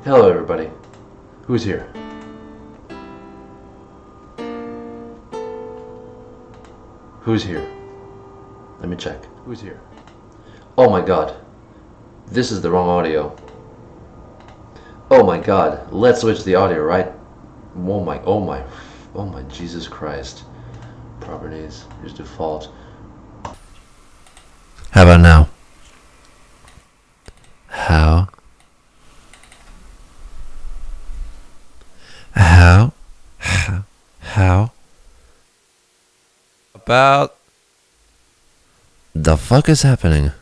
Hello, everybody. Who's here? Who's here? Let me check. Who's here? Oh my god. This is the wrong audio. Oh my god. Let's switch the audio, right? Oh my Jesus Christ. Properties. Here's default. How about now? How? About the fuck is happening?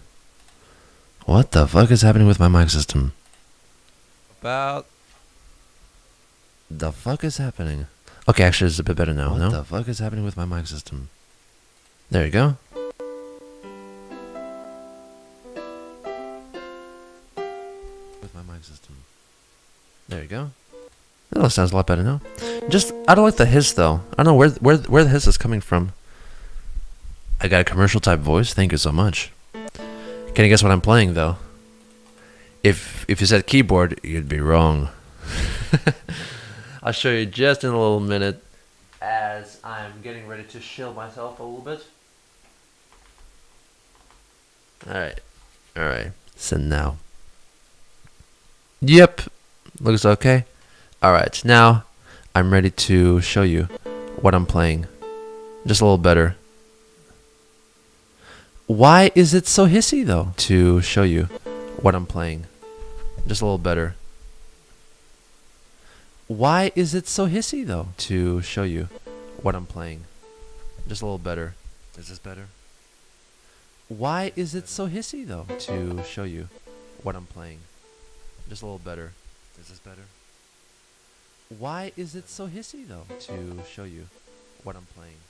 What the fuck is happening with my mic system? About the fuck is happening? Okay, actually, it's a bit better now. What the fuck is happening with my mic system? There you go. With my mic system. There you go. That sounds a lot better now. Just, I don't like the hiss though. I don't know where the hiss is coming from. I got a commercial type voice. Thank you so much. Can you guess what I'm playing though? If you said keyboard, you'd be wrong. I'll show you just in a little minute as I'm getting ready to shield myself a little bit. Alright. So now. Yep. Looks okay. Alright, now I'm ready to show you what I'm playing. Just a little better. Why is it so hissy though? To show you what I'm playing. Just a little better. Why is it so hissy though? To show you what I'm playing. Just a little better. Is this better? Why is it so hissy though? To show you what I'm playing. Just a little better. Is this better? Why is it so hissy though? To show you what I'm playing.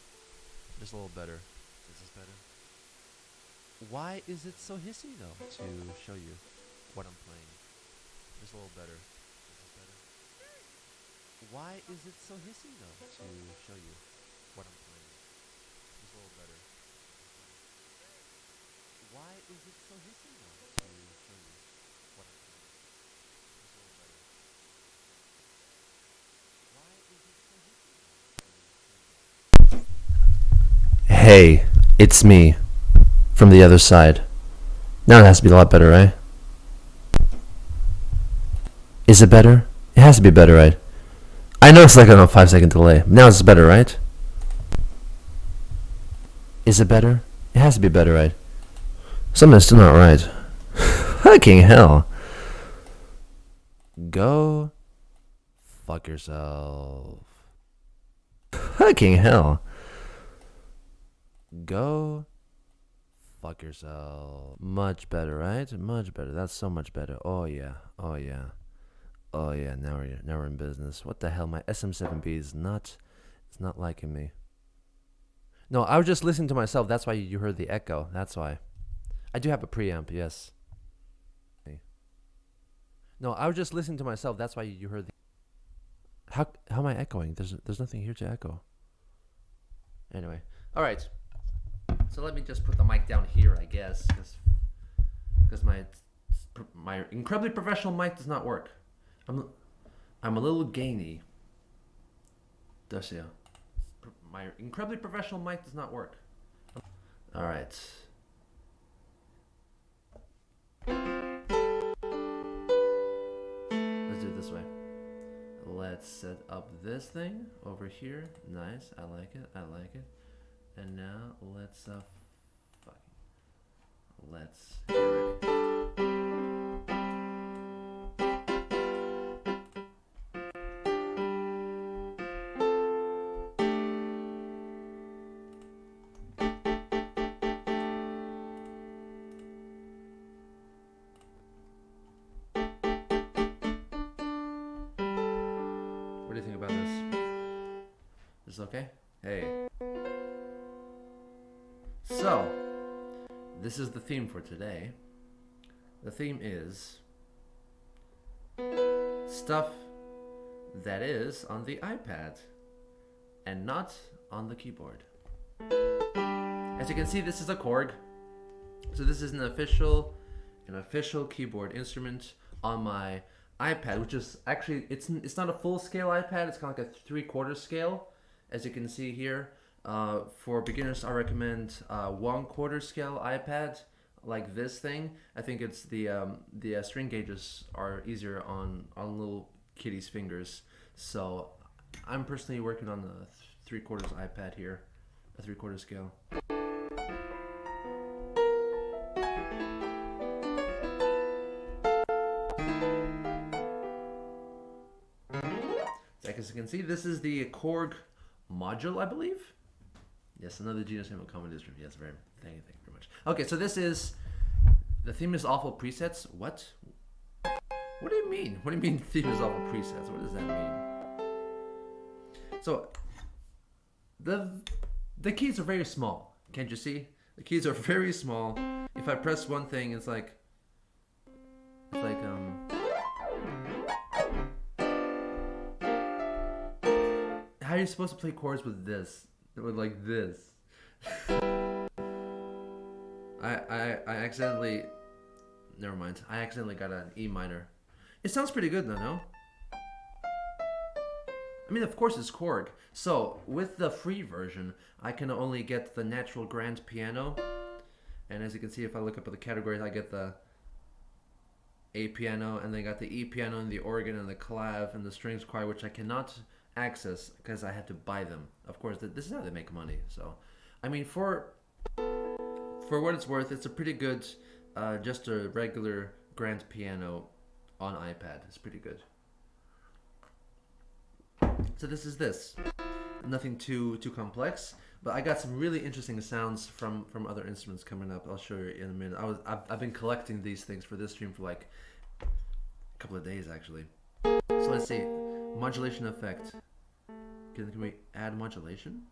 Just a little better. Is this better? Why is it so hissy though? To show you what I'm playing. Just a little better. Is this better? Why is it so hissy though? To show you what I'm playing. Just a little better. Why is it so hissy though? To show you what I'm playing. Just a little better. Why is it so hissy though? To show you. Hey, it's me. From the other side. Now it has to be a lot better, right? Is it better? It has to be better, right? I know it's like a 5-second delay. Now it's better, right? Is it better? It has to be better, right? Something's still not right. Fucking hell. Go fuck yourself. Fucking hell. Go fuck yourself. Much better, right? Much better. That's so much better. Oh yeah. Now we're in business. What the hell? My SM7B is not. It's not liking me. No, I was just listening to myself. That's why you heard the echo. That's why. I do have a preamp. Yes. No, I was just listening to myself. That's why you heard the. How am I echoing? There's nothing here to echo. Anyway. All right. So let me just put the mic down here, I guess, because my incredibly professional mic does not work. I'm a little gainy. Does yeah. My incredibly professional mic does not work. All right. Let's do it this way. Let's set up this thing over here. Nice. I like it. And now let's get ready. What do you think about this? Is this okay? Hey. So, this is the theme for today. The theme is stuff that is on the iPad and not on the keyboard. As you can see, this is a Korg. So this is an official keyboard instrument on my iPad, which is actually it's not a full scale iPad. It's kind of like a 3/4 scale, as you can see here. For beginners, I recommend 1/4 scale iPad like this thing. I think it's the string gauges are easier on little kitty's fingers. So I'm personally working on the 3/4 iPad here, a 3/4 scale. So as you can see, this is the Korg module, I believe. Yes, another Geno comedy stream. Yes, thank you very much. Okay, so this is the theme is awful presets. What? What do you mean? What do you mean theme is awful presets? What does that mean? So the keys are very small. Can't you see? The keys are very small. If I press one thing, it's like how are you supposed to play chords with this? With like this? I accidentally. Never mind. I accidentally got an E minor. It sounds pretty good though, no? I mean, of course it's Korg. So with the free version, I can only get the natural grand piano, and as you can see, if I look up at the categories, I get the A piano, and then I got the E piano and the organ and the clav and the strings choir, which I cannot access because I had to buy them. Of course, this is how they make money. So, I mean, for what it's worth, it's a pretty good, just a regular grand piano on iPad. It's pretty good. So this. Nothing too complex, but I got some really interesting sounds from other instruments coming up. I'll show you in a minute. I've been collecting these things for this stream for like a couple of days actually. So let's see, modulation effect. Can we add modulation?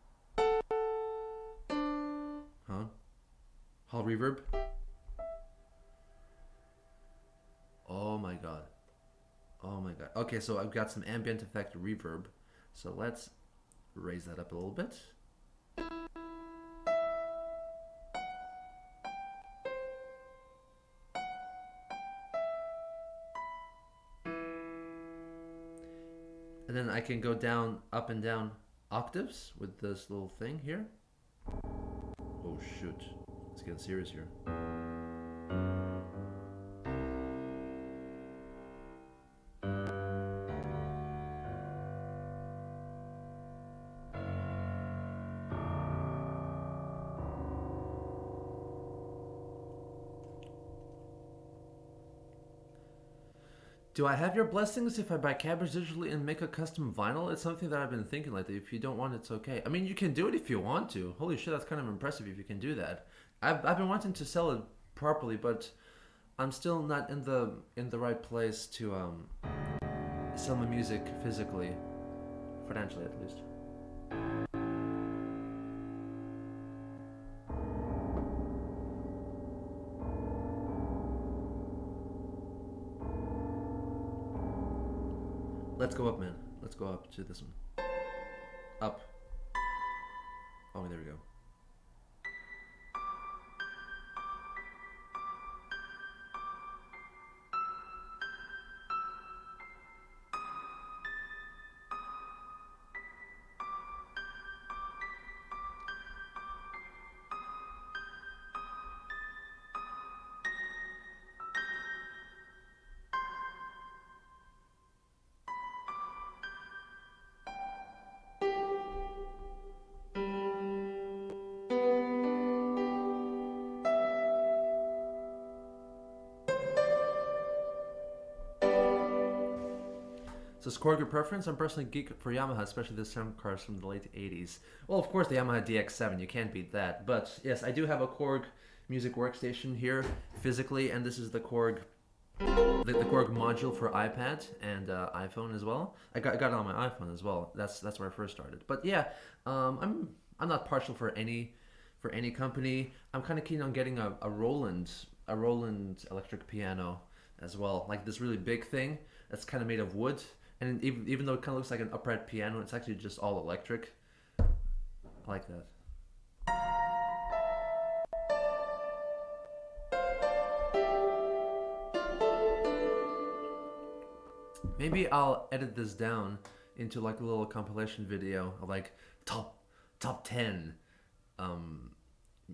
Huh? Hall reverb? Oh my god. Oh my god. Okay, so I've got some ambient effect reverb. So let's raise that up a little bit. And then I can go down, up and down octaves with this little thing here. Oh shoot, it's getting serious here. Do I have your blessings if I buy Cabbage digitally and make a custom vinyl? It's something that I've been thinking lately. If you don't want it, it's okay. I mean, you can do it if you want to. Holy shit, that's kind of impressive if you can do that. I've been wanting to sell it properly, but I'm still not in the right place to sell my music physically, financially at least. Let's go up, man. Let's go up to this one. Up. Oh, there we go. So score your preference? I'm personally geek for Yamaha, especially the sound cars from the late 80s. Well, of course, the Yamaha DX7, you can't beat that. But yes, I do have a Korg music workstation here physically, and this is the Korg module for iPad and iPhone as well. I got it on my iPhone as well. That's where I first started. But yeah, I'm not partial for any company. I'm kind of keen on getting a Roland electric piano as well, like this really big thing that's kind of made of wood. And even though it kind of looks like an upright piano, it's actually just all electric. I like that. Maybe I'll edit this down into like a little compilation video of like top 10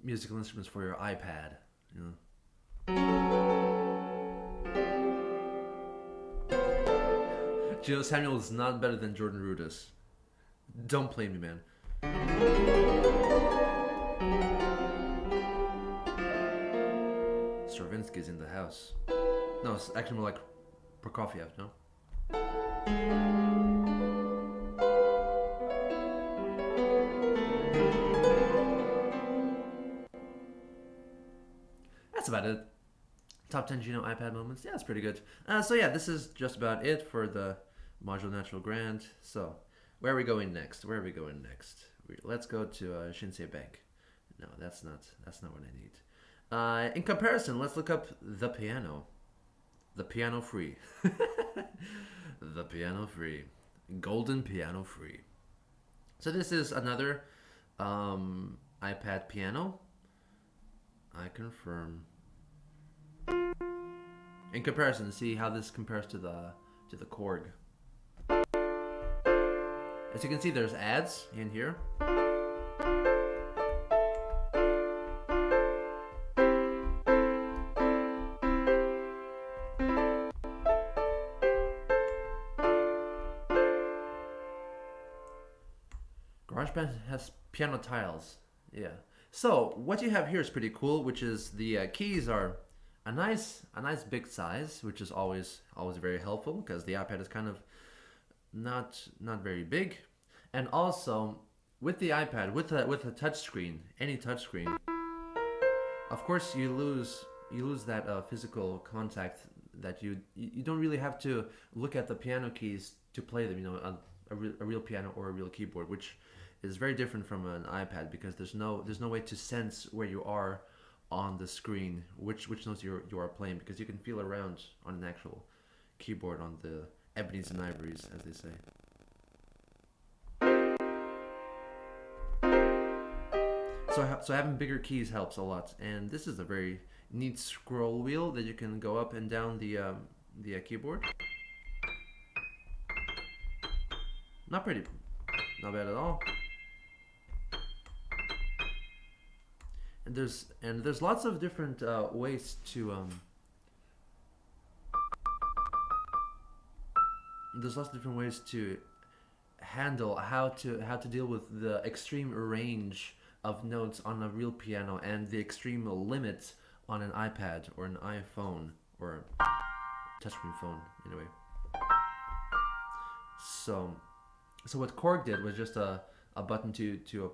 musical instruments for your iPad. You know? Geno Samuel is not better than Jordan Rudess. Don't play me, man. Stravinsky's in the house. No, it's actually more like Prokofiev, no? That's about it. Top 10 Geno iPad moments. Yeah, that's pretty good. So yeah, this is just about it for the Module Natural Grand. So, where are we going next? Let's go to Shinsei Bank. No, that's not what I need. In comparison, let's look up the piano. The piano free. The piano free. Golden piano free. So this is another iPad piano. I confirm. In comparison, see how this compares to the Korg. As you can see, there's ads in here. GarageBand has piano tiles. Yeah. So what you have here is pretty cool, which is the keys are a nice big size, which is always very helpful because the iPad is kind of not very big. And also with the iPad, with a touch screen, any touch screen, of course you lose that physical contact that you don't really have to look at the piano keys to play them. You know, a real piano or a real keyboard, which is very different from an iPad because there's no way to sense where you are on the screen, which notes you are playing, because you can feel around on an actual keyboard, on the ebonies and ivories, as they say. So having bigger keys helps a lot, and this is a very neat scroll wheel that you can go up and down the keyboard. Not bad at all. And there's lots of different ways to handle how to deal with the extreme range of notes on a real piano and the extreme limit on an iPad or an iPhone or a touchscreen phone, anyway. So what Korg did was just a button to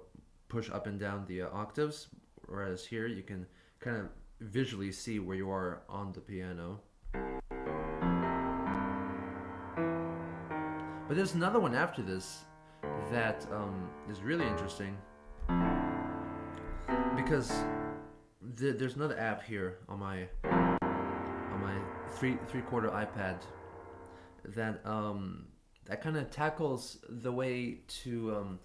push up and down the octaves, whereas here you can kind of visually see where you are on the piano. But there's another one after this that is really interesting, because there's another app here on my three-quarter iPad that kind of tackles the way to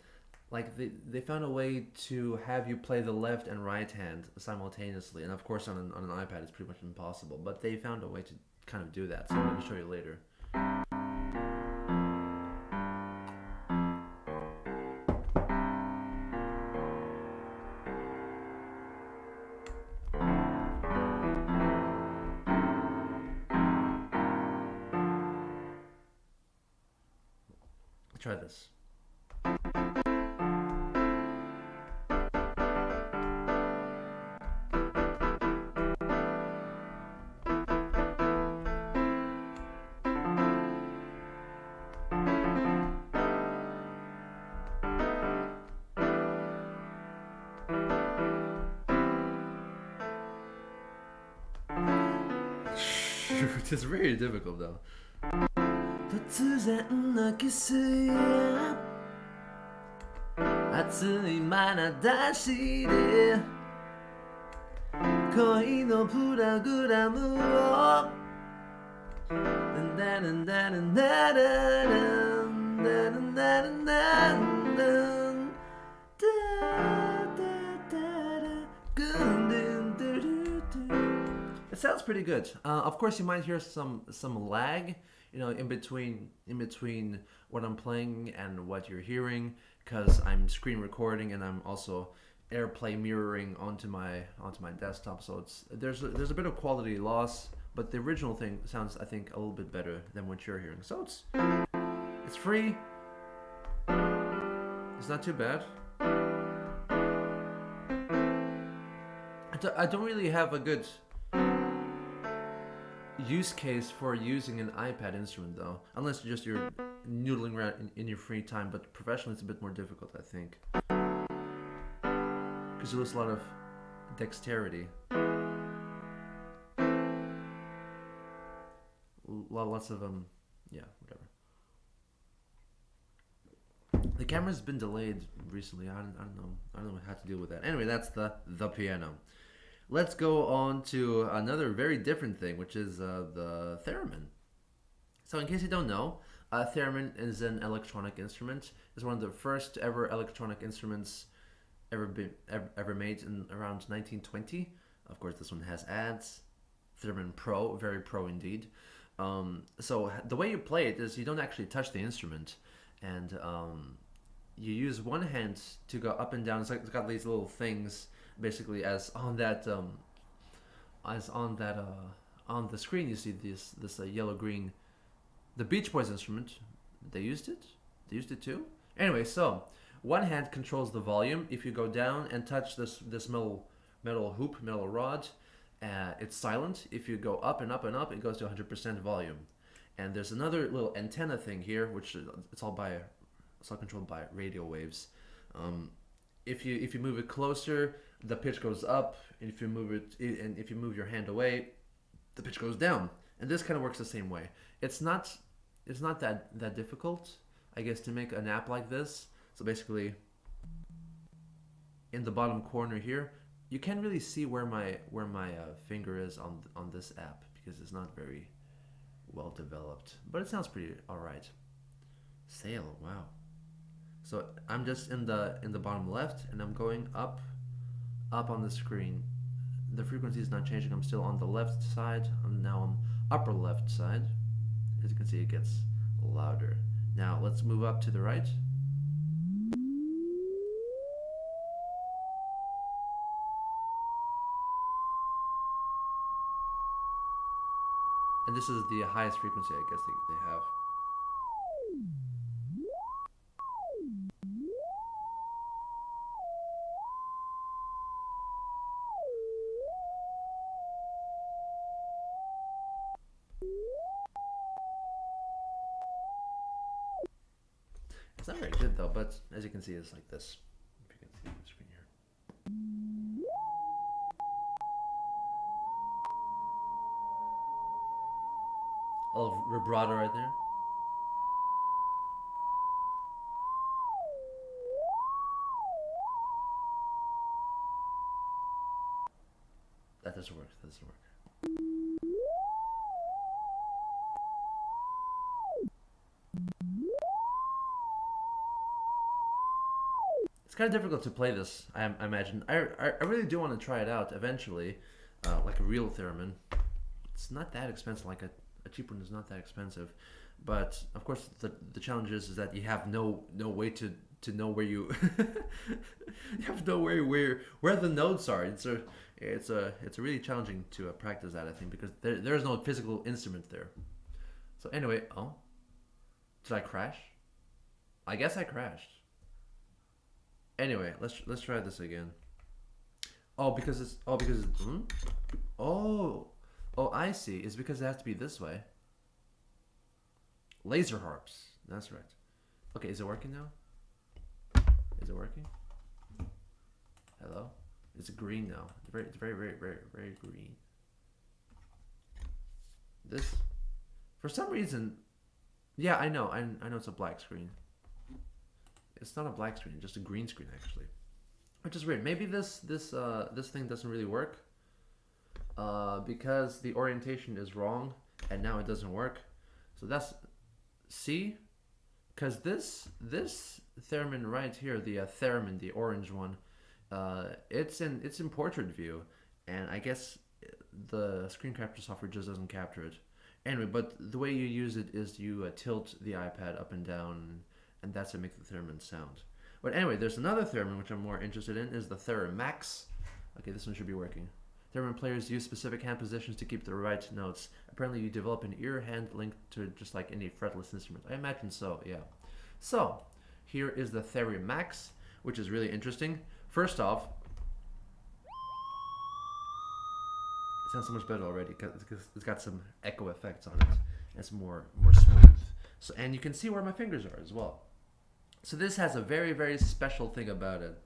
like they found a way to have you play the left and right hand simultaneously, and of course on an iPad it's pretty much impossible, but they found a way to kind of do that, so let me show you later. Try this. It's very difficult though. 突然のキスや熱い眼差しで恋のプログラムをIt sounds pretty good. Of course, you might hear some lag in between what I'm playing and what you're hearing, because I'm screen recording and I'm also AirPlay mirroring onto my desktop. So there's a bit of quality loss, but the original thing sounds, I think, a little bit better than what you're hearing. So it's free. It's not too bad. I don't really have a good use case for using an iPad instrument though, unless you're noodling around in your free time. But professionally, it's a bit more difficult, I think, because you lose a lot of dexterity. Lots of yeah, whatever. The camera's been delayed recently. I don't know. I don't know how to deal with that. Anyway, that's the piano. Let's go on to another very different thing, which is the theremin. So, in case you don't know, a theremin is an electronic instrument. It's one of the first ever electronic instruments ever made in around 1920. Of course, this one has ads. Theremin Pro, very pro indeed. So the way you play it is you don't actually touch the instrument, and you use one hand to go up and down. It's got these little things, basically, on the screen. You see this yellow green. The Beach Boys instrument, they used it. They used it too. Anyway, so one hand controls the volume. If you go down and touch this metal rod, it's silent. If you go up and up and up, it goes to 100% volume. And there's another little antenna thing here, which it's all controlled by radio waves. If you move it closer, the pitch goes up. And if you move your hand away, the pitch goes down. And this kind of works the same way. It's not that difficult, I guess, to make an app like this. So basically, in the bottom corner here, you can't really see where my finger is on this app, because it's not very well developed, but it sounds pretty alright. Sail, wow. So I'm just in the bottom left, and I'm going up on the screen. The frequency is not changing. I'm still on the left side. I'm now on upper left side. As you can see, it gets louder. Now let's move up to the right. And this is the highest frequency, I guess, they have. It's not very good though, but as you can see, it's like this. If you can see the screen here. A little vibrato right there. That doesn't work. That doesn't work. It's kind of difficult to play this, I imagine. I really do want to try it out eventually, like a real theremin. It's not that expensive. Like a cheap one is not that expensive, but of course the challenge is that you have no way to know where you you have to know where the notes are. It's really challenging to practice that, I think, because there's no physical instrument there. So anyway, did I crash? I guess I crashed. Anyway, let's try this again. Oh, I see. It's because it has to be this way. Laser harps. That's right. Okay, is it working now? Is it working? Hello? It's green now. It's very, very, very, very green. This, for some reason, yeah, I know it's a black screen. It's not a black screen, just a green screen actually, which is weird. Maybe this thing doesn't really work because the orientation is wrong, and now it doesn't work. So that's because this theremin right here, the theremin, the orange one, it's in portrait view, and I guess the screen capture software just doesn't capture it. Anyway, but the way you use it is you tilt the iPad up and down, and that's what makes the theremin sound. But anyway, there's another theremin which I'm more interested in, is the theremin max. Okay, this one should be working. Theremin players use specific hand positions to keep the right notes. Apparently you develop an ear hand linked to just like any fretless instrument. I imagine so, yeah. So, here is the theremin max, which is really interesting. First off, it sounds so much better already because it's got some echo effects on it. It's more smooth. So, and you can see where my fingers are as well. So this has a very, very special thing about it.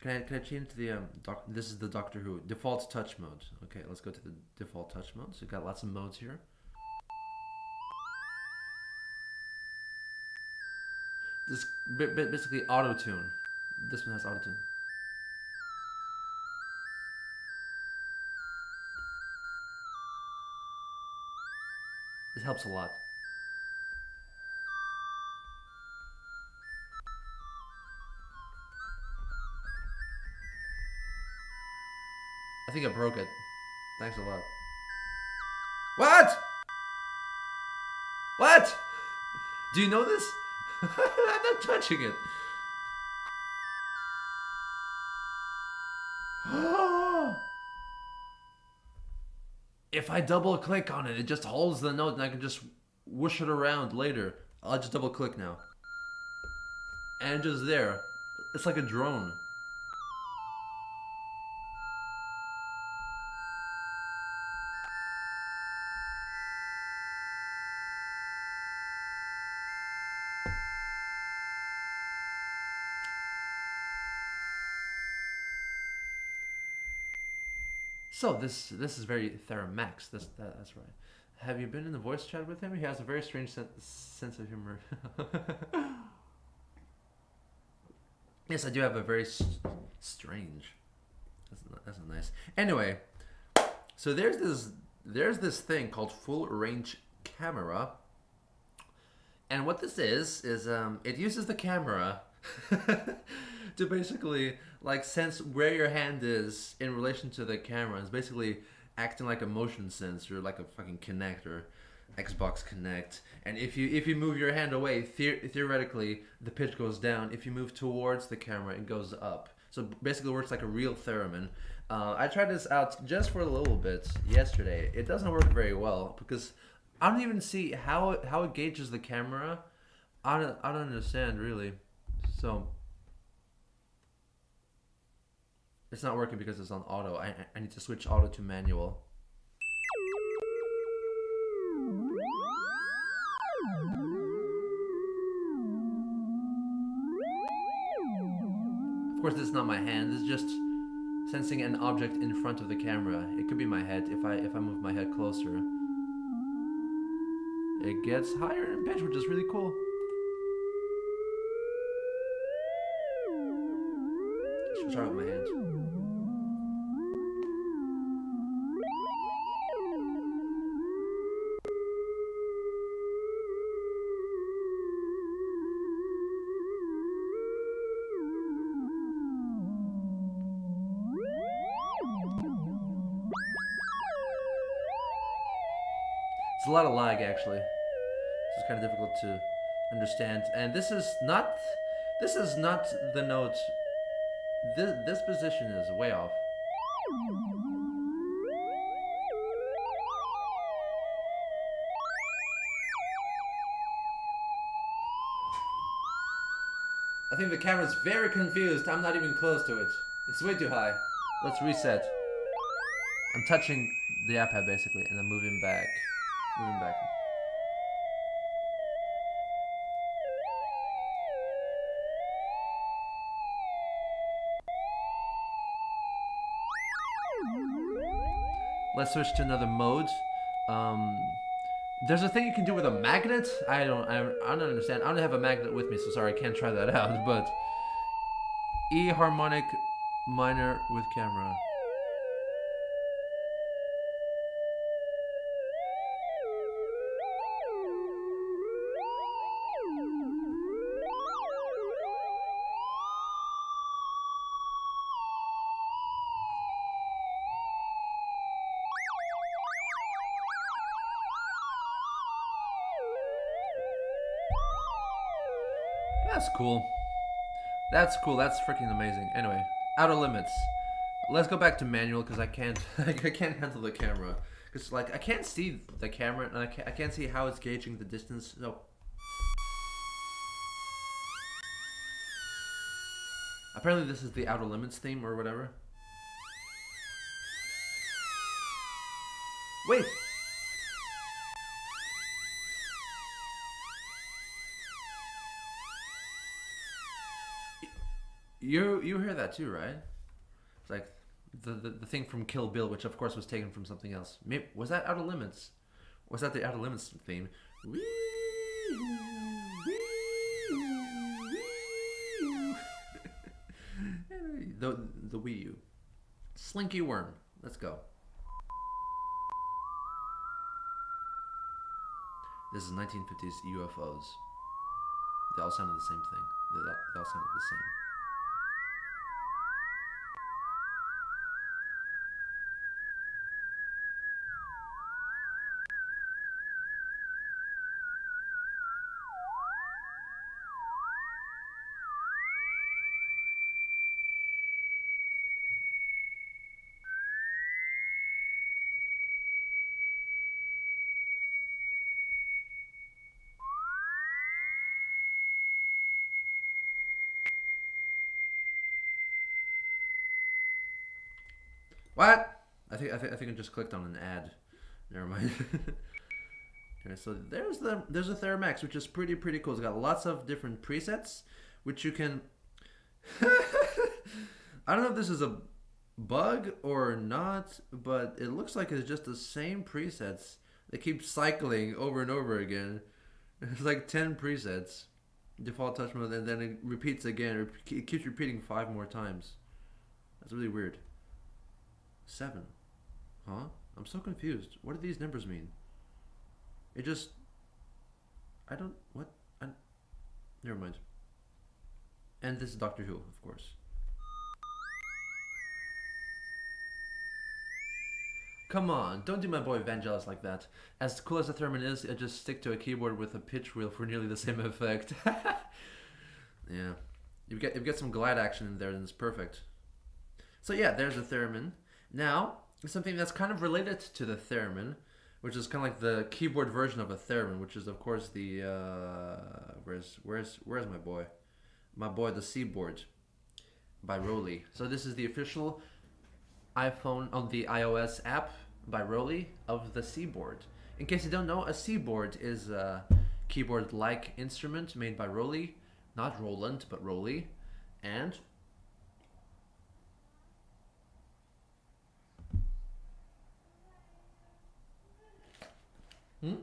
Can I change to the this is the Doctor Who default touch mode. Okay, let's go to the default touch mode. So you've got lots of modes here. This basically auto tune. This one has auto tune. It helps a lot. I think I broke it. Thanks a lot. What? What? Do you know this? I'm not touching it. If I double click on it, it just holds the note and I can just whoosh it around later. I'll just double click now. And just there. It's like a drone. So this is very Theramax. That's right. Have you been in the voice chat with him? He has a very strange sense of humor. Yes, I do have a very strange. That's not nice. Anyway, so there's this thing called full range camera, and what this is it uses the camera to basically like sense where your hand is in relation to the camera. It's basically acting like a motion sensor, like a fucking Kinect or Xbox Kinect. And if you move your hand away, theoretically the pitch goes down. If you move towards the camera, it goes up. So basically, it works like a real theremin. I tried this out just for a little bit yesterday. It doesn't work very well because I don't even see how it gauges the camera. I don't understand really. So it's not working because it's on auto. I need to switch auto to manual. Of course, this is not my hand. It's just sensing an object in front of the camera. It could be my head if I move my head closer. It gets higher in pitch, which is really cool. Should try with my hands. It's a lot of lag actually. It's kind of difficult to understand. And this is not the note. This position is way off. I think the camera's very confused. I'm not even close to it. It's way too high. Let's reset. I'm touching the iPad basically, and I'm moving back. Moving back. Let's switch to another mode. There's a thing you can do with a magnet. I don't understand. I don't have a magnet with me, so sorry, I can't try that out. But E harmonic minor with camera. That's cool. That's cool. That's freaking amazing. Anyway, outer limits. Let's go back to manual because I can't. I can't handle the camera. Because like I can't see the camera and I can't see how it's gauging the distance. So apparently this is the outer limits theme or whatever. Wait. You hear that too, right? It's like the thing from Kill Bill, which of course was taken from something else. Maybe, was that Outer Limits? Was that the Outer Limits theme? The Wii U. Slinky Worm. Let's go. This is 1950s UFOs. They all sounded the same thing. They all sounded the same. What? I think I just clicked on an ad. Never mind. Okay, so there's a Theramax, which is pretty cool. It's got lots of different presets, which you can. I don't know if this is a bug or not, but it looks like it's just the same presets. They keep cycling over and over again. It's like 10 presets, default touch mode, and then it repeats again. It keeps repeating 5 more times. That's really weird. 7. Huh? I'm so confused. What do these numbers mean? It just... I don't... What? Never mind. And this is Doctor Who, of course. Come on, don't do my boy Vangelis like that. As cool as the Theremin is, I just stick to a keyboard with a pitch wheel for nearly the same effect. Yeah. You get some glide action in there, and it's perfect. So yeah, there's the Theremin. Now, something that's kind of related to the Theremin, which is kind of like the keyboard version of a Theremin, which is of course the where's my boy? My boy, the Seaboard by Roly. So this is the official iPhone on the iOS app by Roly of the Seaboard. In case you don't know, a Seaboard is a keyboard-like instrument made by Roly, not Roland, but Roly, and oh,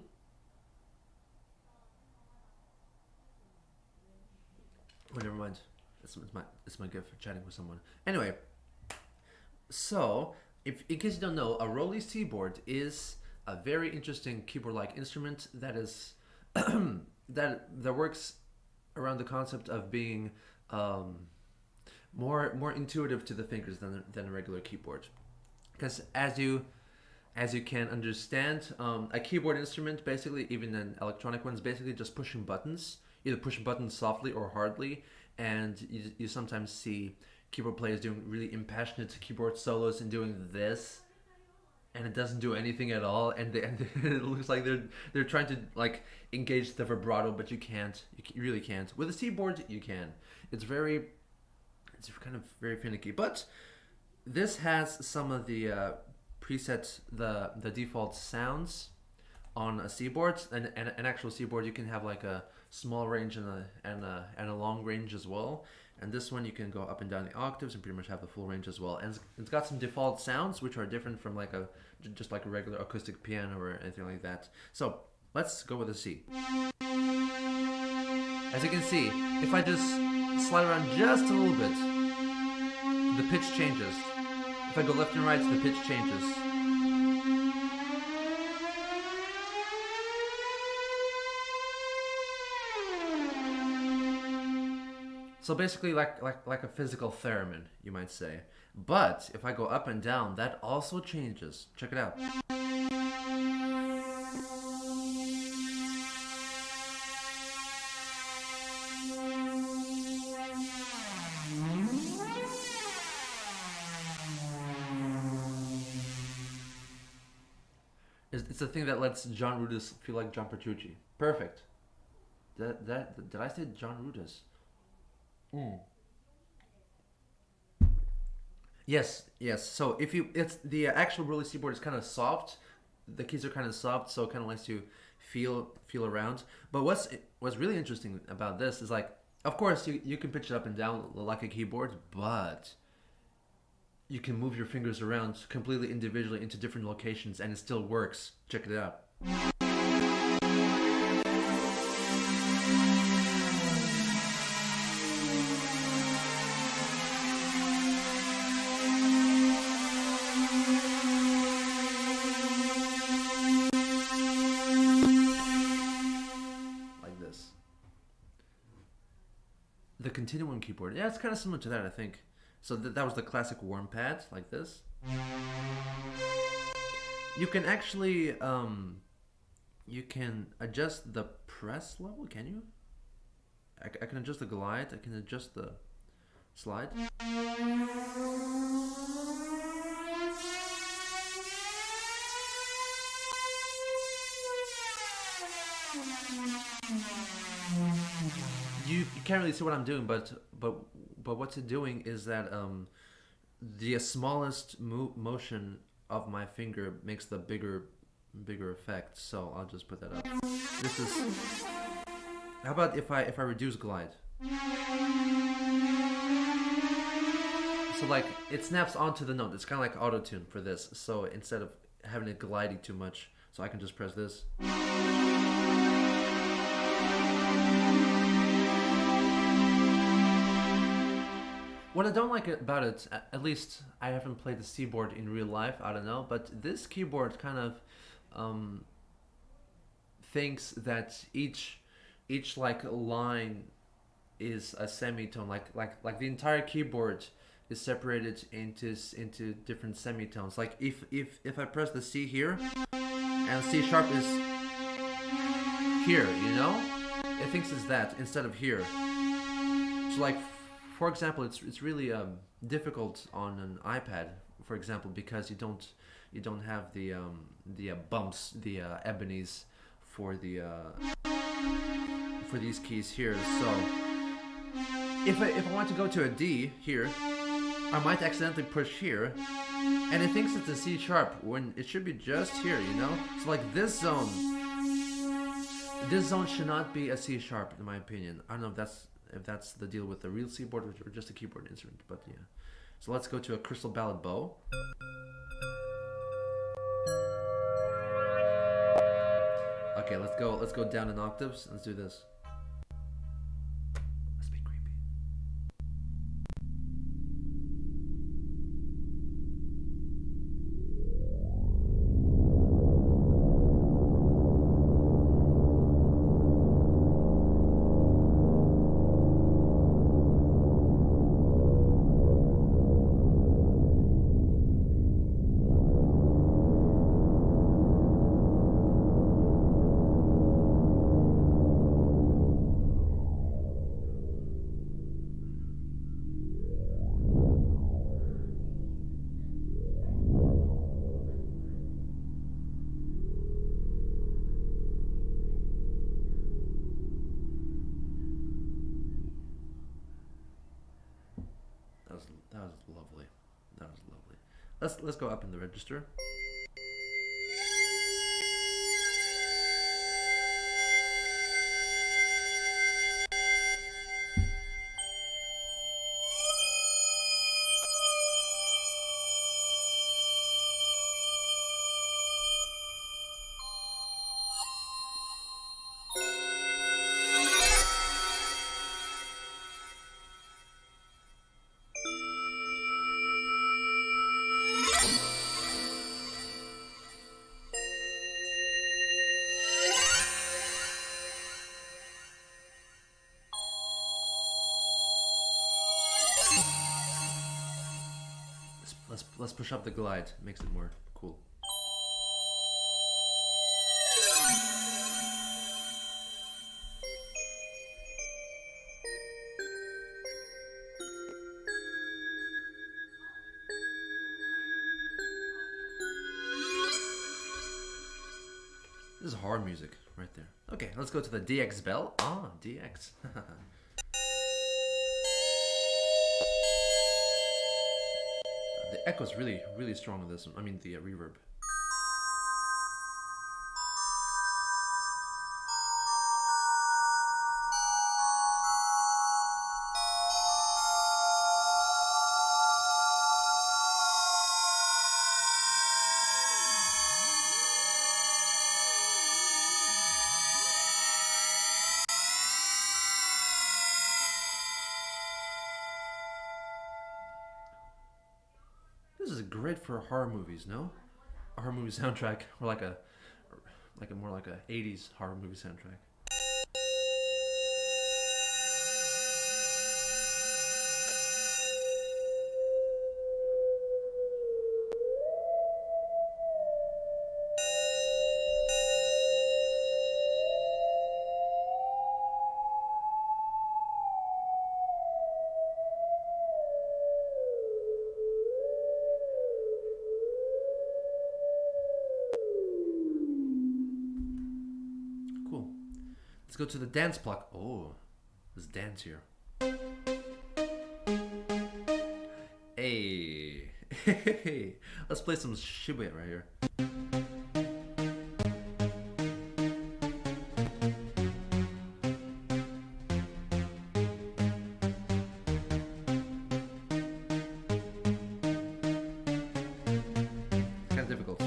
never mind. It's my gift for chatting with someone. Anyway, so if in case you don't know, a Roly Seaboard is a very interesting keyboard-like instrument that is that works around the concept of being more intuitive to the fingers than a regular keyboard. Because as you can understand, a keyboard instrument, basically, even an electronic one, is basically just pushing buttons, either pushing buttons softly or hardly, and you sometimes see keyboard players doing really impassionate keyboard solos and doing this, and it doesn't do anything at all, and it looks like they're trying to like engage the vibrato, but you can't. You really can't. With a Seaboard, you can. It's kind of very finicky, but this has some of the preset the default sounds on a Seaboard, and an actual Seaboard you can have like a small range and a long range as well, and this one you can go up and down the octaves and pretty much have the full range as well, and it's got some default sounds which are different from like just like a regular acoustic piano or anything like that. So let's go with a C. As you can see, if I just slide around just a little bit, the pitch changes. If I go left and right, the pitch changes. So basically like a physical theremin, you might say. But if I go up and down, that also changes. Check it out. the thing that lets John Rudis feel like John Petrucci. Perfect. Did I say John Rudis? Mm. Yes, yes. So if you, it's the actual Rollei keyboard is kind of soft. The keys are kind of soft, so it kind of lets you feel around. But what's really interesting about this is like, of course, you can pitch it up and down like a keyboard, but you can move your fingers around completely individually into different locations, and it still works. Check it out. Like this. The continuum keyboard. Yeah, it's kind of similar to that, I think. So that was the classic warm pad, like this. You can actually, you can adjust the press level, can you? I can adjust the glide, I can adjust the slide. You can't really see what I'm doing, but what's it doing is that the smallest motion of my finger makes the bigger effect. So I'll just put that up. This is. How about if I reduce glide? So like it snaps onto the note. It's kind of like auto tune for this. So instead of having it gliding too much, so I can just press this. What I don't like about it, at least I haven't played the keyboard in real life, I don't know, but this keyboard kind of thinks that each like line is a semitone, like the entire keyboard is separated into different semitones. Like if I press the C here and C sharp is here, you know, it thinks it's that instead of here. So like, for example, it's really difficult on an iPad, for example, because you don't have the bumps, the ebonies for these keys here. So if I want to go to a D here, I might accidentally push here, and it thinks it's a C sharp when it should be just here, you know. So like this zone should not be a C sharp in my opinion. I don't know if that's the deal with the real keyboard or just a keyboard instrument, but yeah. So let's go to a crystal ballad bow. Okay, let's go down in octaves. Let's do this. Let's be creepy. That was lovely. That was lovely. Let's go up in the register. Let's push up the glide. Makes it more cool. This is horror music right there. Okay, let's go to the DX bell. Ah, DX. The echo's really, really strong on this one. I mean, the reverb. This is great for horror movies, no? A horror movie soundtrack, or like a more like a 80s horror movie soundtrack. Cool. Let's go to the dance block. Oh, let's dance here. Hey, hey, let's play some Shibuya right here. It's kind of difficult.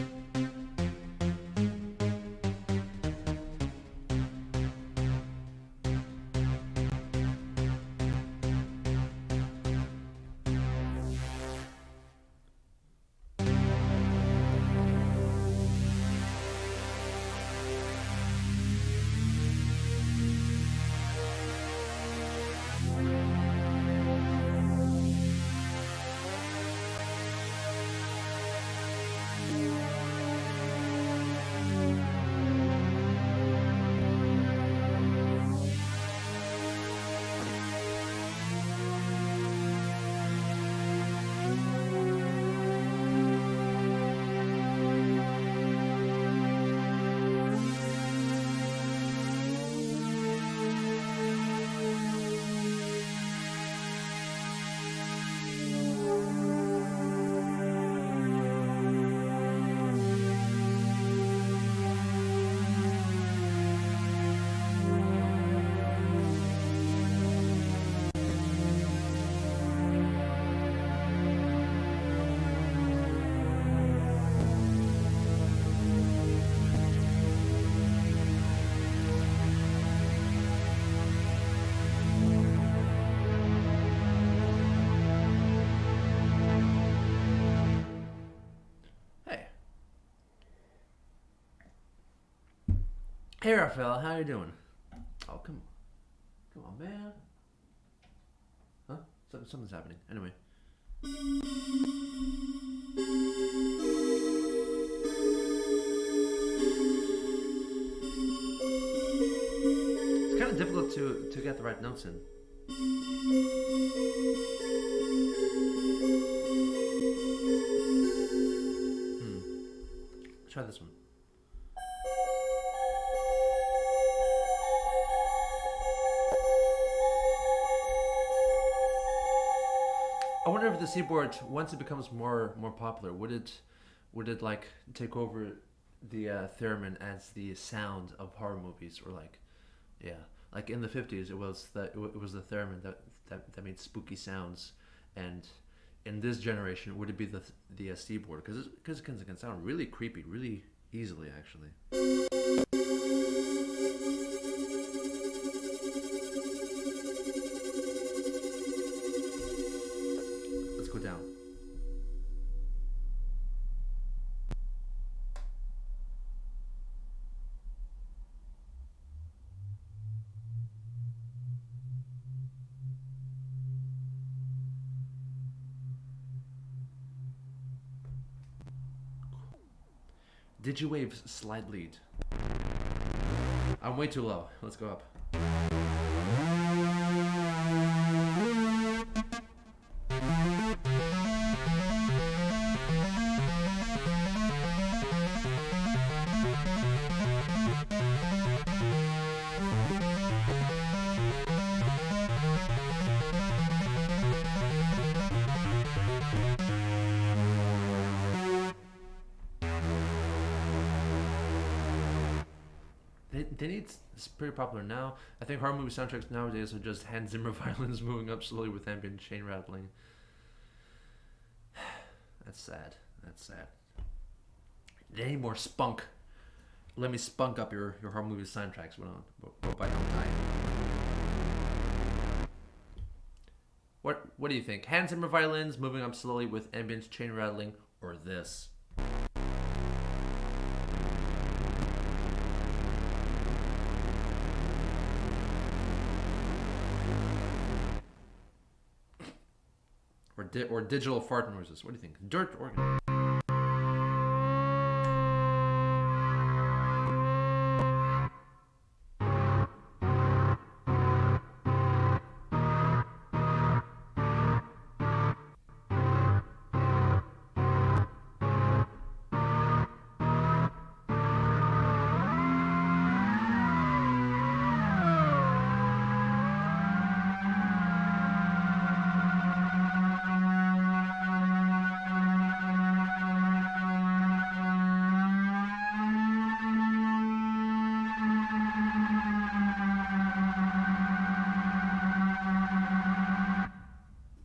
Hey Raphael, how you doing? Oh, come on, man. Huh? Something's happening. Anyway. It's kind of difficult to get the right notes in. Try this one. I wonder if the C-board, once it becomes more popular, would it like take over the theremin as the sound of horror movies, or like, yeah, like in the 50s it was the theremin that made spooky sounds, and in this generation would it be the C-board, because it can sound really creepy really easily actually. Down. Digiwave's slide lead. I'm way too low. Let's go up. they need. It's pretty popular now. I think horror movie soundtracks nowadays are just Hans Zimmer violins moving up slowly with ambient chain rattling. That's sad. That's sad. They need more spunk. Let me spunk up your horror movie soundtracks. What by night. What do you think? Hans Zimmer violins moving up slowly with ambient chain rattling, or this? Or digital fart noises. What do you think? Dirt organ.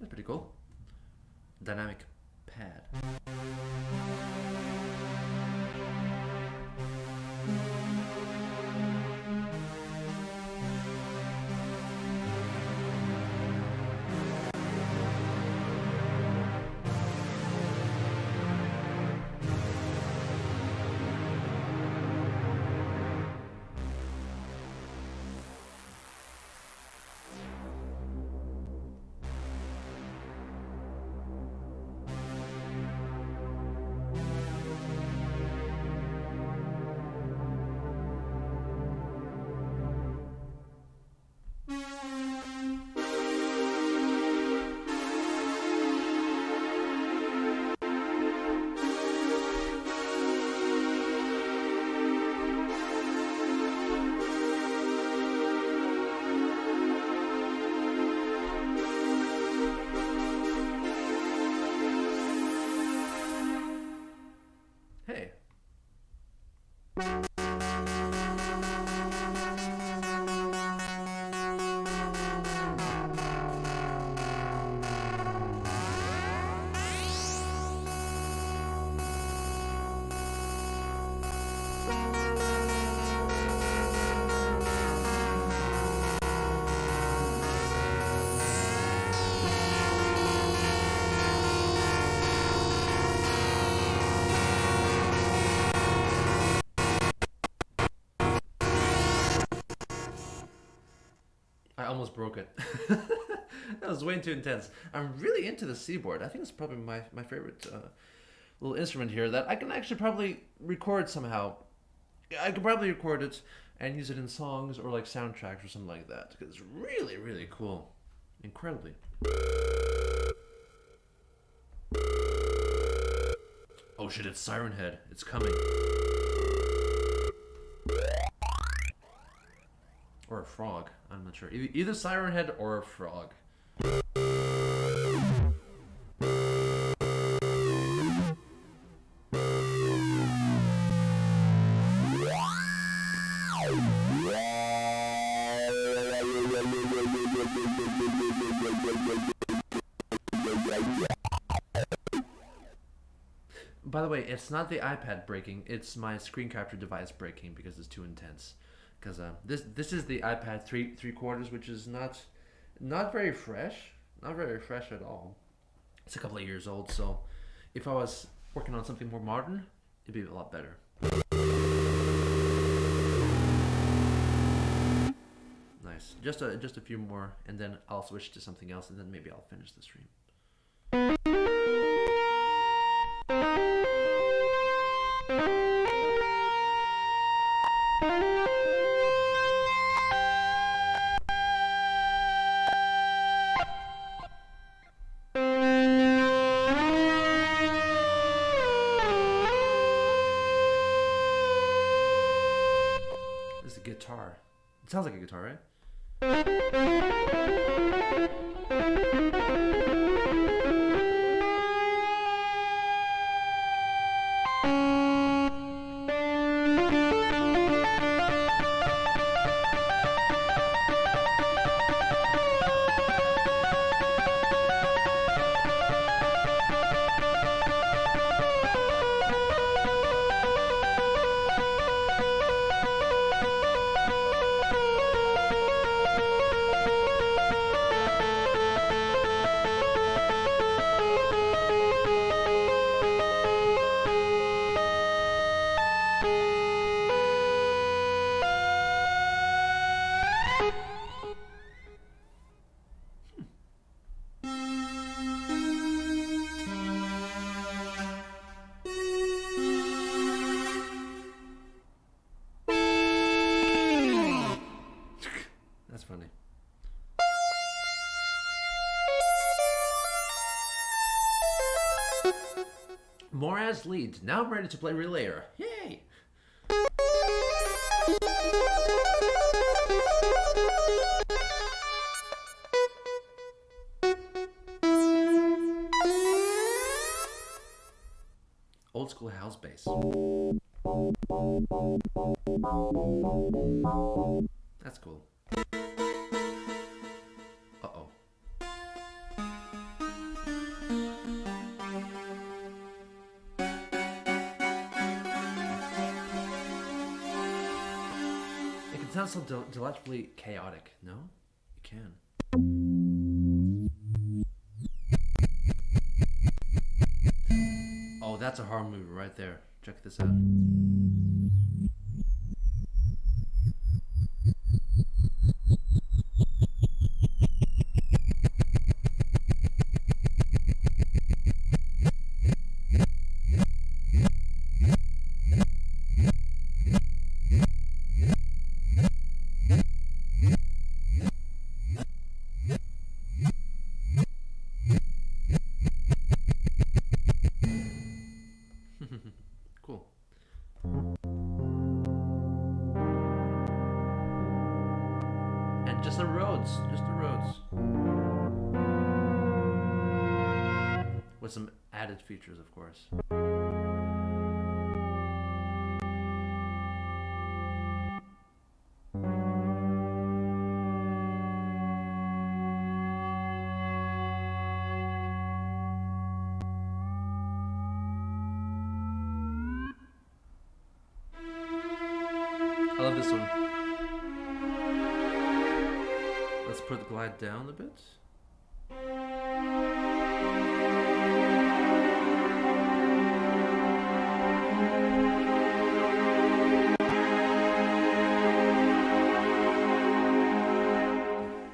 Pretty cool. Dynamic pad. Hey. I almost broke it. That was way too intense. I'm really into the keyboard. I think it's probably my favorite little instrument here that I can actually probably record somehow. I could probably record it and use it in songs or like soundtracks or something like that. Because it's really, really cool. Incredibly. Oh shit, it's Siren Head. It's coming. Or a frog. I'm not sure. Either Siren Head or a frog. By the way, it's not the iPad breaking, it's my screen capture device breaking because it's too intense. Because this is the iPad 3/4, which is not very fresh, not very fresh at all. It's a couple of years old, so if I was working on something more modern, it'd be a lot better. Nice. Just a few more, and then I'll switch to something else, and then maybe I'll finish the stream. This is a guitar. It sounds like a guitar, right? funny. More as leads. Now I'm ready to play Relayer. Yay! Old school house bass. That's cool. Uh-oh. It can sound so delightfully chaotic, no? It can. Oh, that's a horror movie right there. Check this out. Cool. And just the roads. Just the roads. With some added features, of course. I love this one. Let's put the glide down a bit.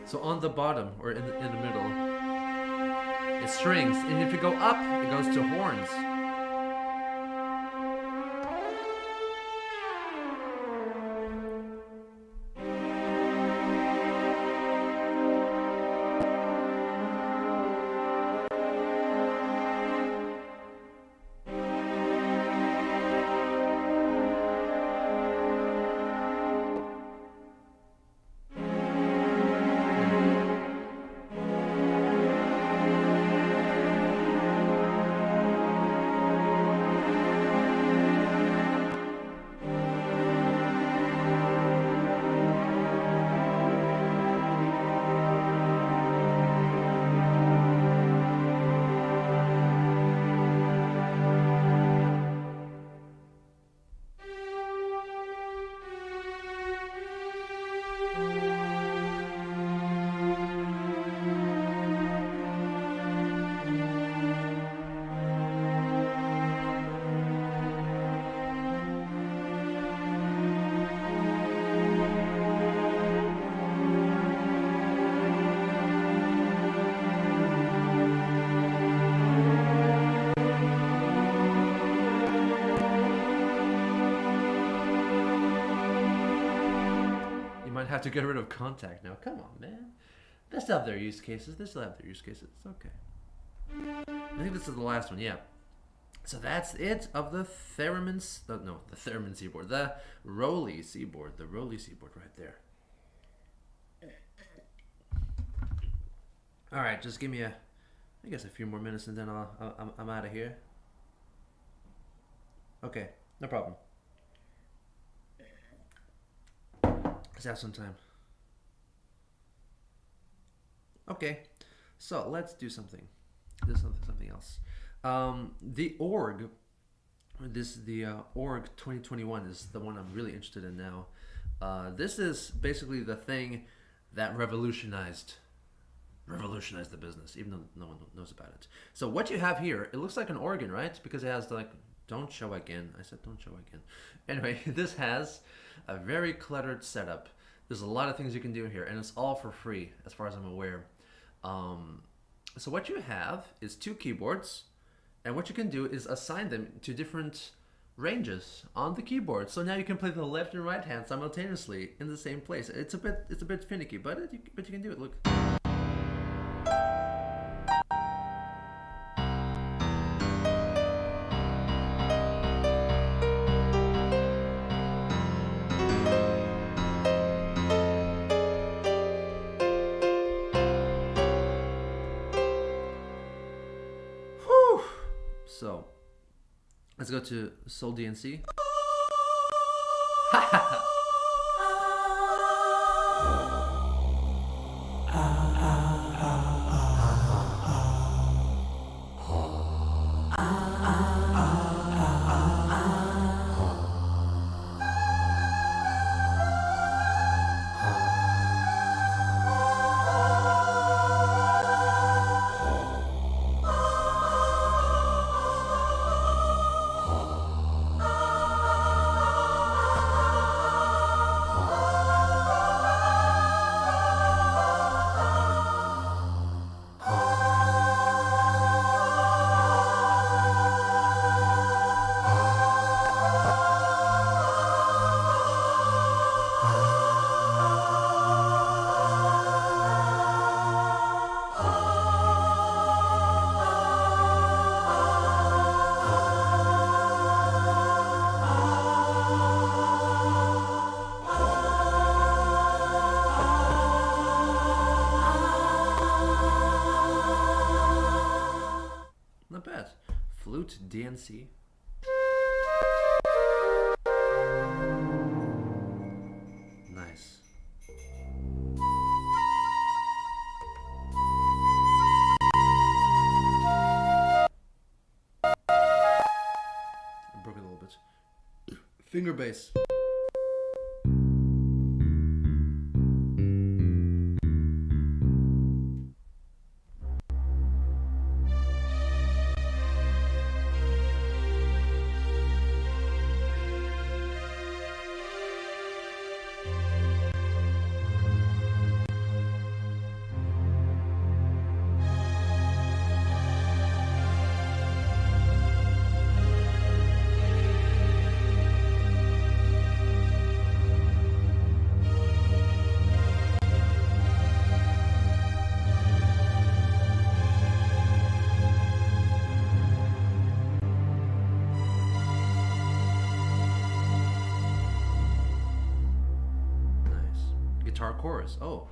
So on the bottom, or in the middle, it's strings. And if you go up, it goes to horns. Have to get rid of contact now. Come on, man. They still have their use cases. It's okay. I think this is the last one. Yeah. So that's it of the theremin. No, the theremin seaboard. The Rolly seaboard. The Rolly seaboard right there. All right. Just give me I guess a few more minutes and then I'm out of here. Okay. No problem. Let's have some time. Okay, so let's do something. Something else. The org. The org 2021 is the one I'm really interested in now. This is basically the thing that revolutionized the business, even though no one knows about it. So what you have here, it looks like an organ, right? Because it has like, don't show again. I said don't show again. Anyway, this has a very cluttered setup. There's a lot of things you can do here, and it's all for free as far as I'm aware. So what you have is 2 keyboards, and what you can do is assign them to different ranges on the keyboard. So now you can play the left and right hand simultaneously in the same place. It's a bit finicky, but you can do it. Look. Whew. So let's go to Sol DNC. Not bad. Flute DNC. Nice. I broke it a little bit. Finger bass. Guitar chorus. Oh.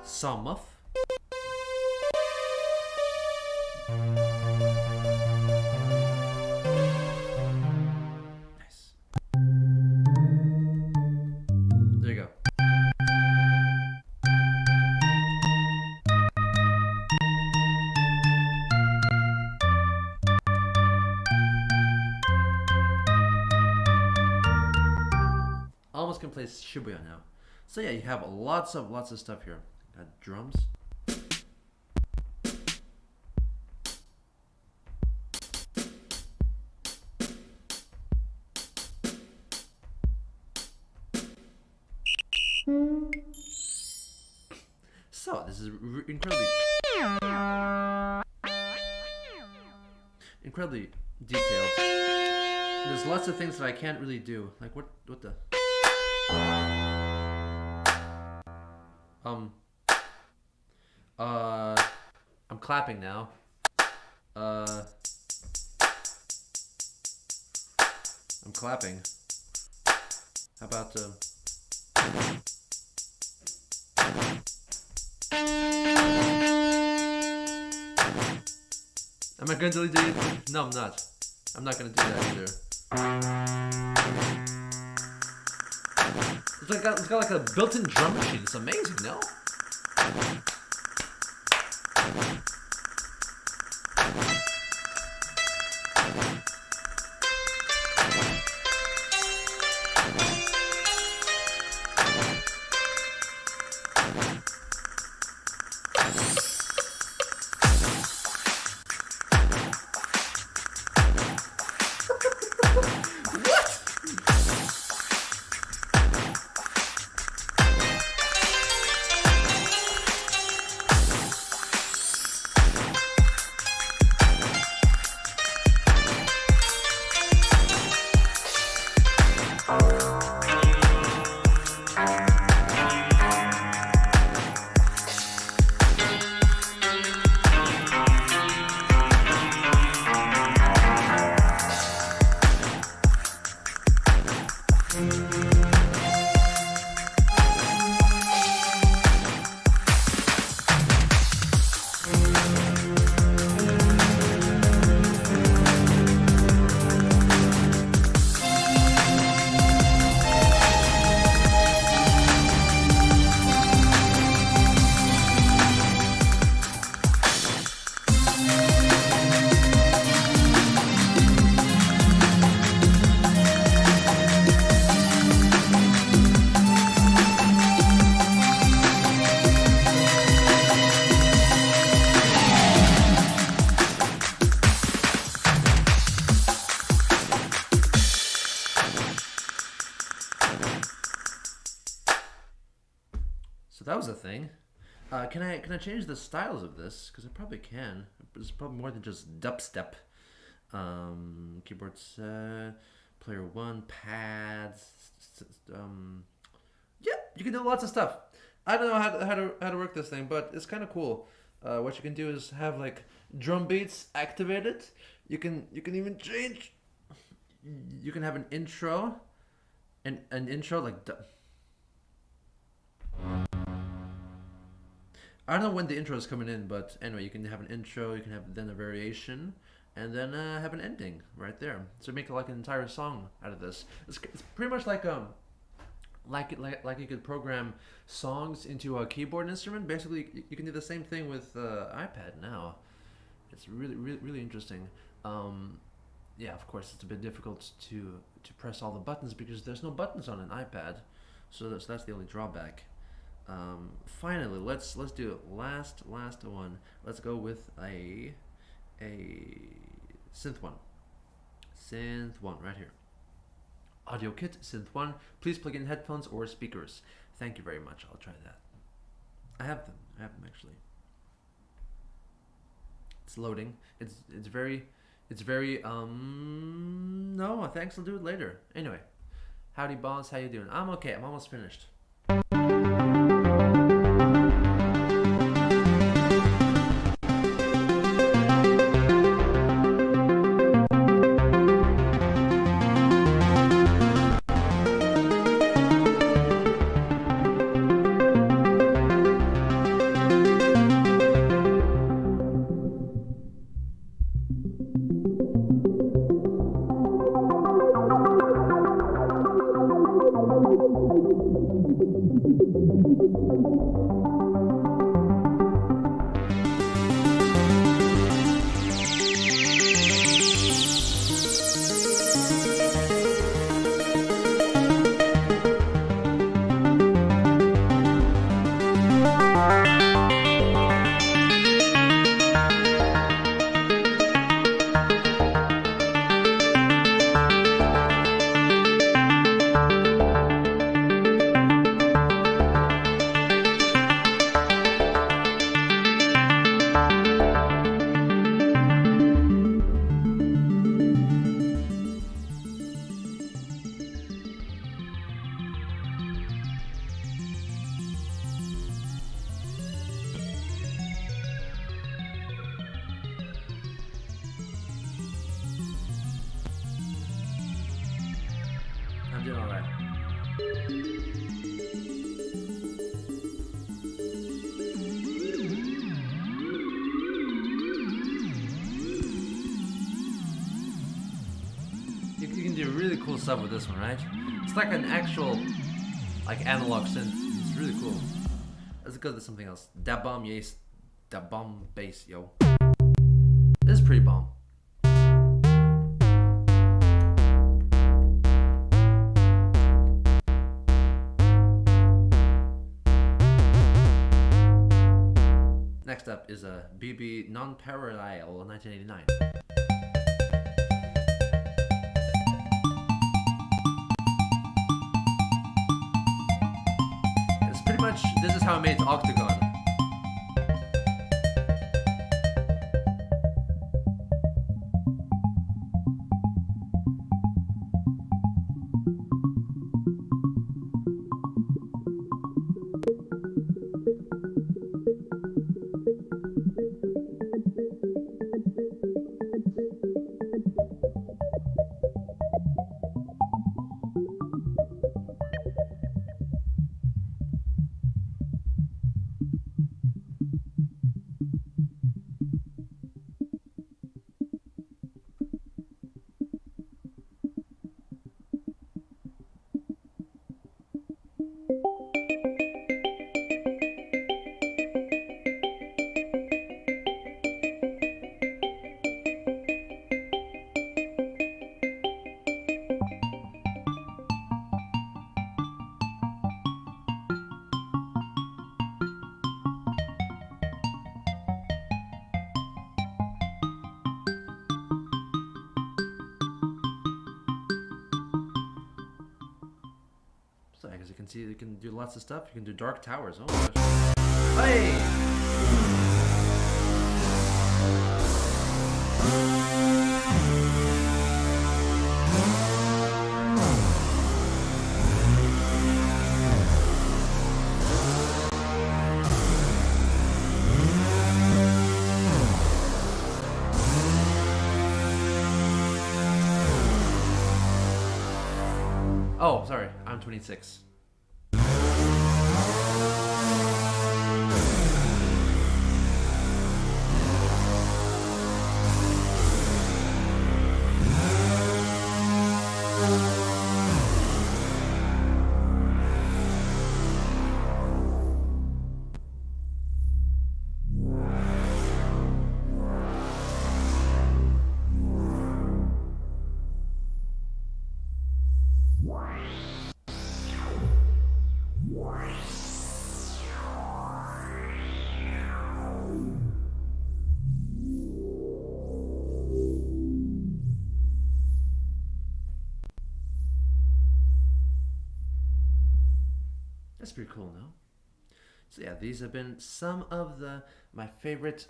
Saw muff. Nice. There you go. Almost can play Shibuya now. So yeah, you have lots of stuff here. Got drums. So this is incredibly detailed. There's lots of things that I can't really do. Like what the I'm clapping now. I'm clapping. How about am I going to do it? No, I'm not. I'm not going to do that either. It's got like a built-in drum machine. It's amazing, no? thing. Can I change the styles of this? Because I probably can. It's probably more than just dubstep. Keyboard set, player one, pads. Yeah, you can do lots of stuff. I don't know how to work this thing, but it's kind of cool. What you can do is have like drum beats activated. You can even change. You can have an intro, an intro like. I don't know when the intro is coming in, but anyway, you can have an intro, you can have then a variation, and then have an ending right there. So make like an entire song out of this. It's pretty much like like you could program songs into a keyboard instrument. Basically, you can do the same thing with iPad now. It's really interesting. Yeah, of course, it's a bit difficult to press all the buttons because there's no buttons on an iPad, so that's the only drawback. Finally, let's do last one. Let's go with a synth one. Synth one right here. Audio kit synth one. Please plug in headphones or speakers. Thank you very much. I'll try that. I have them actually. It's loading. It's very no, thanks, I'll do it later. Anyway. Howdy boss, how you doing? I'm okay, I'm almost finished. I'm doing alright. You can do really cool stuff with this one, right? It's like an actual, like analog synth. It's really cool. Let's go to something else. Da bomb, yes. Da bomb bass, yo. This is pretty bomb. Next up is a BB Non-Parallel 1989. It's pretty much, this is how I made Octagon. So as you can see, you can do lots of stuff. You can do dark towers. Oh my gosh. Hey! Oh, sorry, I'm 26. That's pretty cool, no? So yeah, these have been some of my favorite.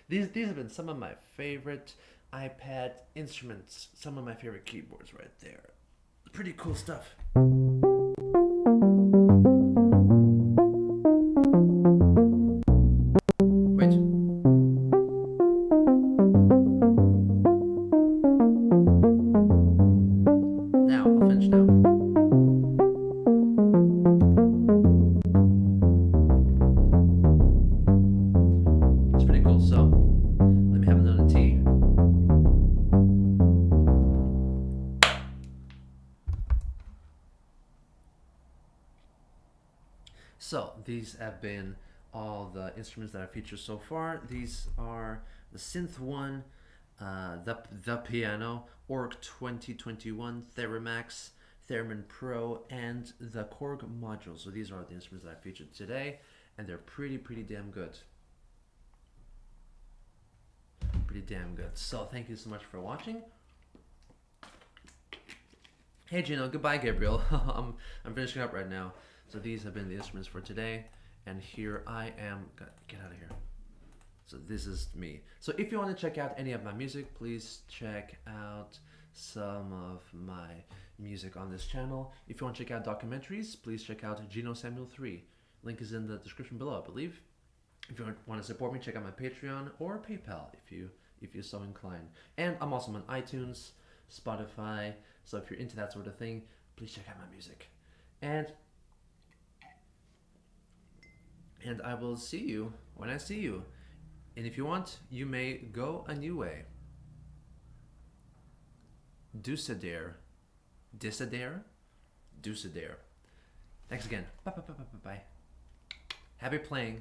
These have been some of my favorite iPad instruments. Some of my favorite keyboards right there. Pretty cool stuff. Wait. Now I'll finish now. It's pretty cool. So let me have another tea. So these have been all the instruments that I featured so far. These are the Synth One, the Piano, Org 2021, Theramax, Theremin Pro, and the Korg module. So these are the instruments that I featured today, and they're pretty damn good. Pretty damn good. So thank you so much for watching. Hey Geno, goodbye Gabriel. I'm finishing up right now. So these have been the instruments for today, and here I am. Get out of here. So this is me. So if you want to check out any of my music, please check out some of my music on this channel. If you want to check out documentaries, please check out Geno Samuel 3. Link is in the description below, I believe. If you want to support me, check out my Patreon or PayPal if you're so inclined. And I'm also on iTunes, Spotify. So if you're into that sort of thing, please check out my music. And I will see you when I see you. And if you want, you may go a new way. Deuce-a-dare. Dis-a-dare? Deuce-a-dare. Thanks again. Bye. Happy playing.